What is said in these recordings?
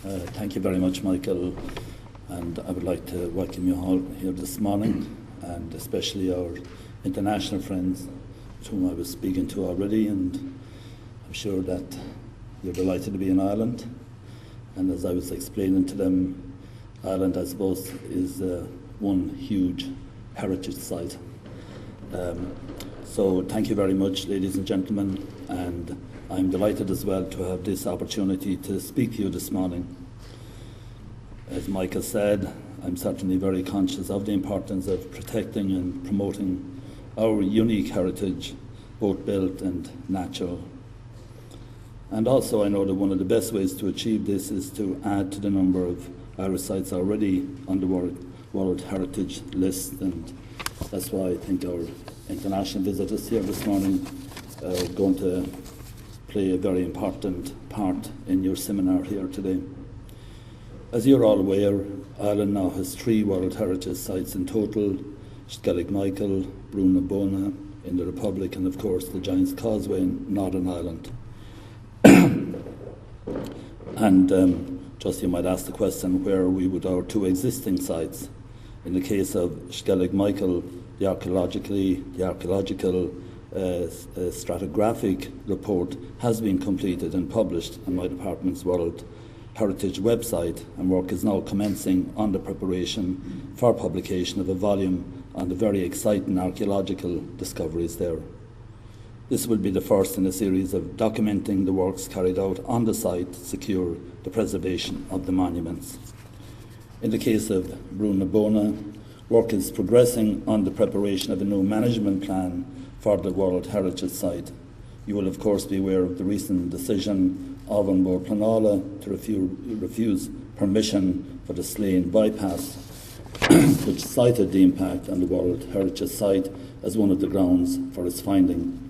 Thank you very much, Michael, and I would like to welcome you all here this morning, and especially our international friends whom I was speaking to already, and I'm sure that you're delighted to be in Ireland. And as I was explaining to them, Ireland, I suppose, is one huge heritage site. So thank you very much, ladies and gentlemen, and I'm delighted as well to have this opportunity to speak to you this morning. As Michael said, I'm certainly very conscious of the importance of protecting and promoting our unique heritage, both built and natural. And also I know that one of the best ways to achieve this is to add to the number of Irish sites already on the World Heritage list, and that's why I think our international visitors here this morning are going to play a very important part in your seminar here today. As you're all aware, Ireland now has 3 World Heritage Sites in total: Skellig Michael, Brún na Bóna in the Republic, and of course the Giant's Causeway in Northern Ireland. And just you might ask the question, where are we with our 2 existing sites? In the case of Skellig Michael, the archaeological stratigraphic report has been completed and published on my department's World Heritage website, and work is now commencing on the preparation for publication of a volume on the very exciting archaeological discoveries there. This will be the first in a series of documenting the works carried out on the site to secure the preservation of the monuments. In the case of Brún na Bóna, work is progressing on the preparation of a new management plan for the World Heritage Site. You will of course be aware of the recent decision of An Bord Pleanála to refuse permission for the Slane bypass, which cited the impact on the World Heritage Site as one of the grounds for its finding.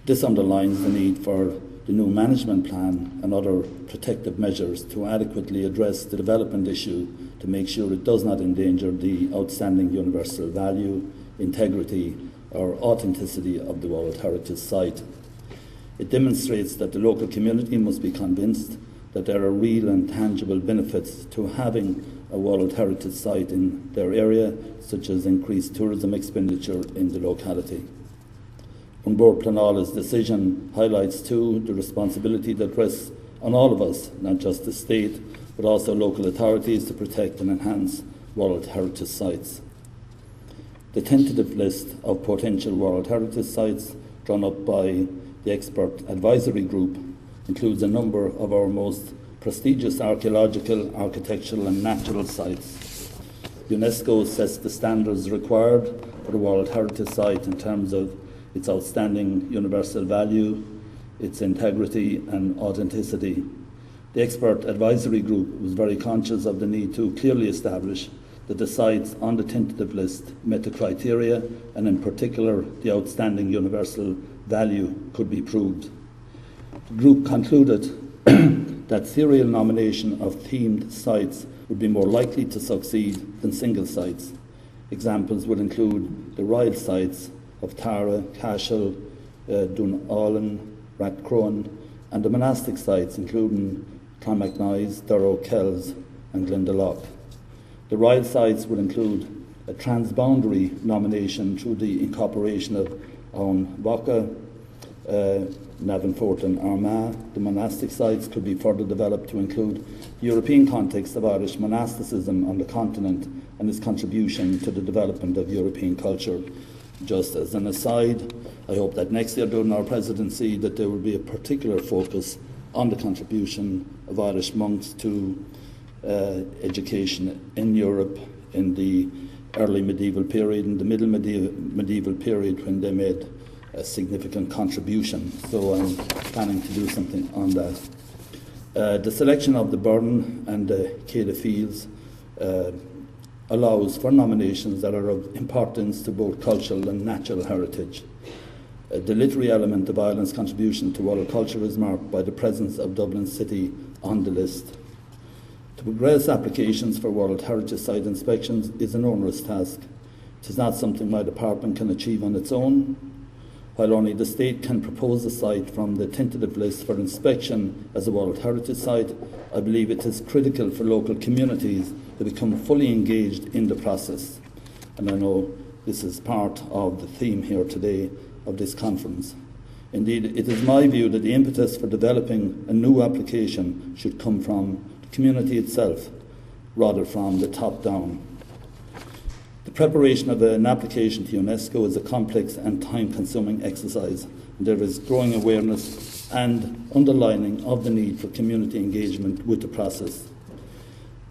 This underlines the need for the new management plan and other protective measures to adequately address the development issue to make sure it does not endanger the outstanding universal value, integrity or authenticity of the World Heritage Site. It demonstrates that the local community must be convinced that there are real and tangible benefits to having a World Heritage Site in their area, such as increased tourism expenditure in the locality. An Bord Pleanála's decision highlights too the responsibility that rests on all of us, not just the state, but also local authorities, to protect and enhance World Heritage Sites. The tentative list of potential World Heritage Sites drawn up by the Expert Advisory Group includes a number of our most prestigious archaeological, architectural and natural sites. UNESCO sets the standards required for the World Heritage Site in terms of its outstanding universal value, its integrity and authenticity. The Expert Advisory Group was very conscious of the need to clearly establish that the sites on the tentative list met the criteria, and in particular the outstanding universal value could be proved. The group concluded that serial nomination of themed sites would be more likely to succeed than single sites. Examples would include the royal sites of Tara, Cashel, Dunallen, Rathcrone, and the monastic sites including Clonmacnoise, Durrow, Kells and Glendalough. The royal sites would include a transboundary nomination through the incorporation of Owen Boca, Navanfort and Armagh. The monastic sites could be further developed to include the European context of Irish monasticism on the continent and its contribution to the development of European culture. Just as an aside, I hope that next year during our presidency that there will be a particular focus on the contribution of Irish monks to education in Europe in the early medieval period and the middle medieval period, when they made a significant contribution. So I'm planning to do something on that. The selection of the Burren and the Céda Fields allows for nominations that are of importance to both cultural and natural heritage. The literary element of Ireland's contribution to world culture is marked by the presence of Dublin City on the list. To progress applications for World Heritage Site inspections is an onerous task. It is not something my department can achieve on its own. While only the state can propose a site from the tentative list for inspection as a World Heritage Site, I believe it is critical for local communities to become fully engaged in the process. And I know this is part of the theme here today of this conference. Indeed, it is my view that the impetus for developing a new application should come from the community itself, rather from the top down. The preparation of an application to UNESCO is a complex and time-consuming exercise. There is growing awareness and underlining of the need for community engagement with the process.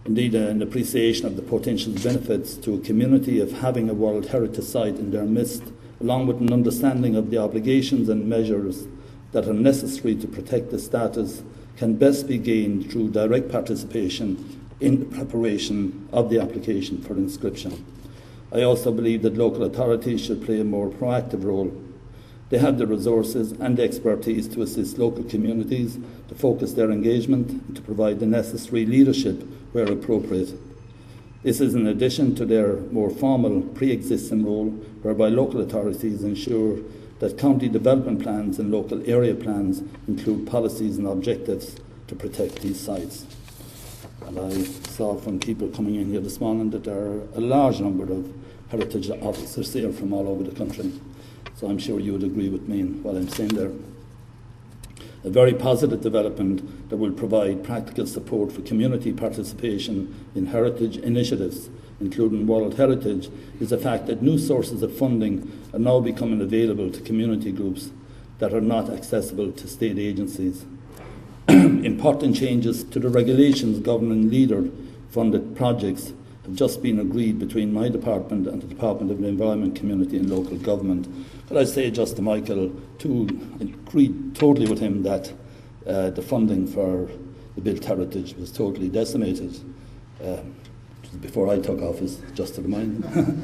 Indeed, an appreciation of the potential benefits to a community of having a World Heritage Site in their midst, along with an understanding of the obligations and measures that are necessary to protect the status, can best be gained through direct participation in the preparation of the application for inscription. I also believe that local authorities should play a more proactive role. They have the resources and the expertise to assist local communities to focus their engagement and to provide the necessary leadership where appropriate. This is in addition to their more formal pre-existing role, whereby local authorities ensure that county development plans and local area plans include policies and objectives to protect these sites. And I saw from people coming in here this morning that there are a large number of heritage officers here from all over the country. So I'm sure you would agree with me in what I'm saying there. A very positive development that will provide practical support for community participation in heritage initiatives, including World Heritage, is the fact that new sources of funding are now becoming available to community groups that are not accessible to state agencies. Important changes to the regulations governing leader-funded projects have just been agreed between my department and the Department of the Environment, Community and Local Government. But I say just to Michael, to agree totally with him that the funding for the built heritage was totally decimated. Before I took office, just to remind him.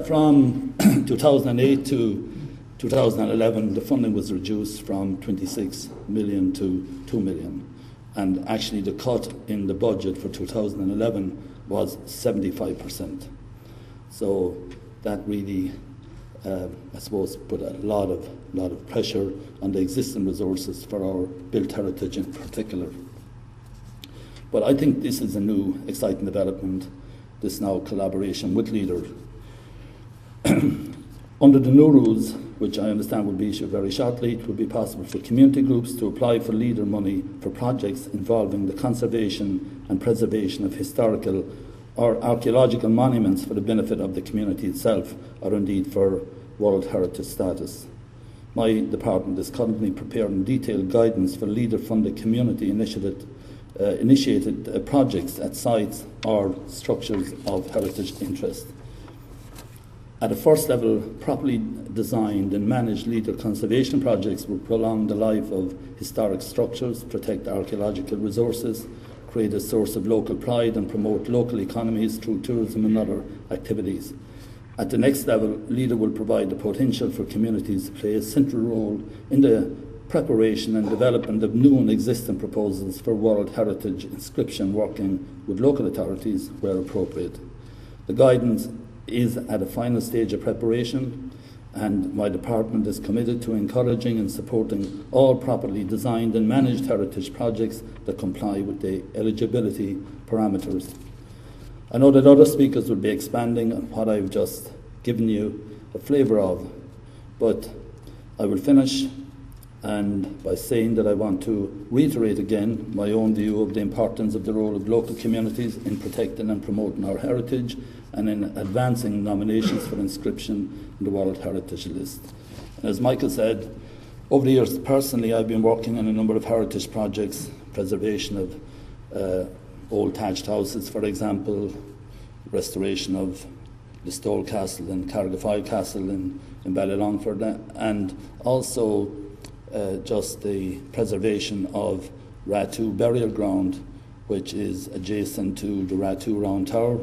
From 2008 to 2011, the funding was reduced from 26 million to 2 million. And actually the cut in the budget for 2011 was 75%. So that really, I suppose, put a lot of pressure on the existing resources for our built heritage in particular. But I think this is a new, exciting development, this now collaboration with Leader. Under the new rules, which I understand will be issued very shortly, it will be possible for community groups to apply for Leader money for projects involving the conservation and preservation of historical or archaeological monuments for the benefit of the community itself, or indeed for World Heritage status. My department is currently preparing detailed guidance for Leader-funded community initiated projects at sites or structures of heritage interest. At a first level, properly designed and managed Leader conservation projects will prolong the life of historic structures, protect archaeological resources, create a source of local pride and promote local economies through tourism and other activities. At the next level, Leader will provide the potential for communities to play a central role in the preparation and development of new and existing proposals for World Heritage inscription, working with local authorities where appropriate. The guidance is at a final stage of preparation, and my department is committed to encouraging and supporting all properly designed and managed heritage projects that comply with the eligibility parameters. I know that other speakers will be expanding on what I've just given you a flavour of, but I will finish and by saying that I want to reiterate again my own view of the importance of the role of local communities in protecting and promoting our heritage and in advancing nominations for inscription in the World Heritage List. And as Michael said, over the years personally I've been working on a number of heritage projects, preservation of old thatched houses, for example, restoration of the Stole Castle and Carrigafoyle Castle in Ballylongford, and also just the preservation of Ratu Burial Ground, which is adjacent to the Ratu Round Tower,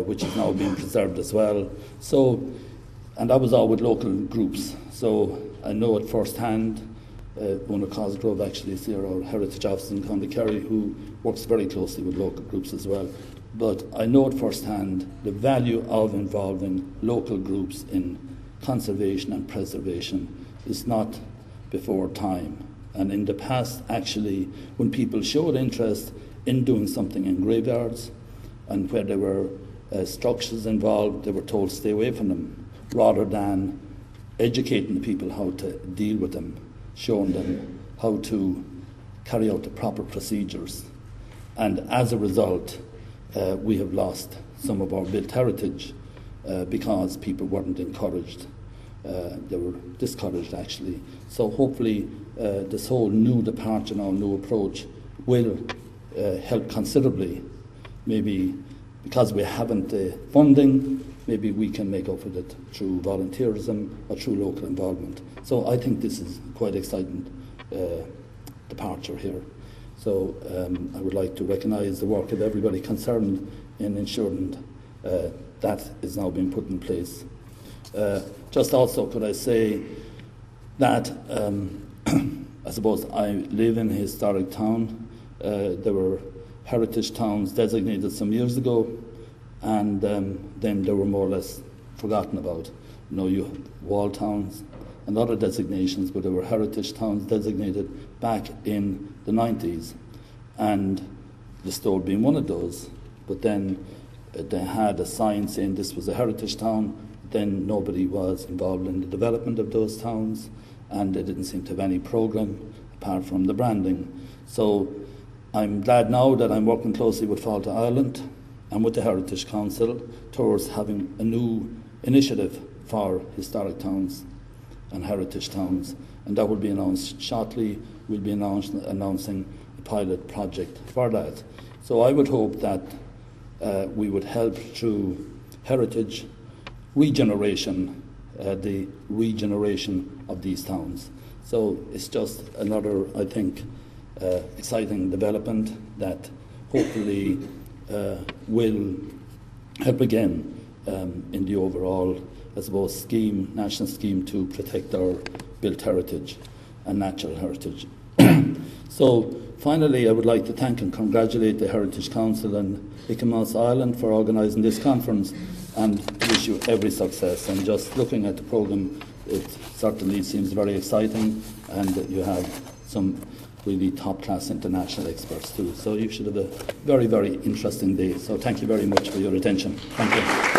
which is now being preserved as well. So, and that was all with local groups. So I know it firsthand. Una Cosgrove actually is here, our heritage officer in County Kerry, who works very closely with local groups as well. But I know it firsthand the value of involving local groups in conservation and preservation is not before time. And in the past, actually, when people showed interest in doing something in graveyards and where there were structures involved, they were told to stay away from them, rather than educating the people how to deal with them, showing them how to carry out the proper procedures. And as a result, we have lost some of our built heritage because people weren't encouraged. They were discouraged, actually. So hopefully this whole new departure now, new approach will help considerably. Maybe because we haven't the funding, maybe we can make up for it through volunteerism or through local involvement. So I think this is quite exciting departure here. So I would like to recognise the work of everybody concerned in ensuring that is now being put in place. Just also could I say that I suppose I live in a historic town. There were heritage towns designated some years ago, and then they were more or less forgotten about. You know, you have wall towns and other designations, but there were heritage towns designated back in the 90s, and Listowel being one of those. But then they had a sign saying this was a heritage town. Then nobody was involved in the development of those towns, and they didn't seem to have any programme apart from the branding. So I'm glad now that I'm working closely with Fáilte Ireland and with the Heritage Council towards having a new initiative for historic towns and heritage towns, and that will be announced shortly. We'll be announcing a pilot project for that. So I would hope that we would help through heritage regeneration, the regeneration of these towns. So it's just another, I think, exciting development that hopefully will help again in the overall, I suppose, scheme, national scheme to protect our built heritage and natural heritage. So finally, I would like to thank and congratulate the Heritage Council and Icomos Ireland for organising this conference, and wish you every success. And just looking at the programme, it certainly seems very exciting, and you have some really top-class international experts too. So you should have a very, very interesting day. So thank you very much for your attention. Thank you.